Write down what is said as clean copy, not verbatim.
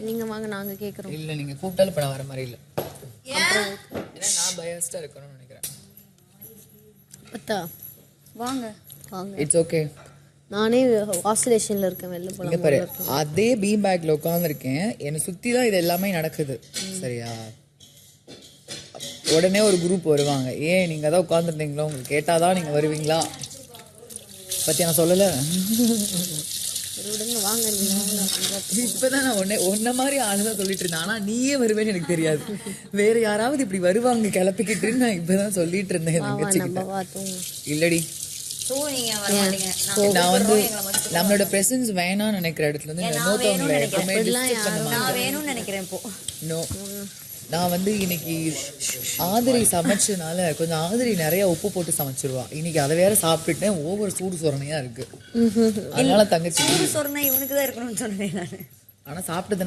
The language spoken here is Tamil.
நீங்க வாங்க, நாங்க கேக்குறோம். இல்ல நீங்க கூப்பிட்டாலும் இப்ப நான் வர மாதிரி இல்ல. ஏன்னா நான் பயாஸ்டா இருக்கணும்னு நினைக்கிறேன். அத்தா வாங்க வாங்க. It's okay. நானே ஆசிலேஷன்ல இருக்கேன், வெளில இங்க போலாம். பாரு, அதே பீம் பேக்ல உட்காந்துருக்கேன், என்னை சுத்தி தான் இது எல்லாமே நடக்குது. சரியா? உடனே ஒரு குரூப் வருவாங்க, ஏன் நீங்க தான் உட்காந்துருந்தீங்களோ, உங்களுக்கு கேட்டாதான் நீங்க வருவீங்களா பத்தி நான் சொல்லல. விடுங்க, வாங்க நீங்க வாங்க. இப்பதான் நான் ஒன்ன மாதிரி ஆளுதான் சொல்லிட்டு இருந்தேன். ஆனா நீயே வருவேன்னு எனக்கு தெரியாது. வேற யாராவது இப்படி வருவாங்க கிளப்பிக்கிட்டுன்னு நான் இப்பதான் சொல்லிட்டு இருந்தேன். நம்ம பார்த்தோம். இல்லடி, நான் வந்து நம்மளோட பிரசன்ஸ் வேணாம்னு நினைக்கிற இடத்துல இருந்து இன்னொருத்தவங்களை எப்பவுமே டிஸ்டர்ப் பண்ண மாட்டேன். நான் வேணும்னு நினைக்கிறேன் இப்போ. நோ, நான் வந்து இன்னைக்கு ஆதிரி சமைச்சனால கொஞ்சம் ஆதிரி நிறைய உப்பு போட்டு சமைச்சிருவா. இன்னைக்கு அதை வேற சாப்பிட்டுட்டேன், ஓவர் சூடு சொரணையா இருக்கு. அதனால தங்கச்சி சொன்னா இவனுக்கு தான் இருக்கணும்னு சொன்னேன் நான். ஆனா சாப்பிட்டது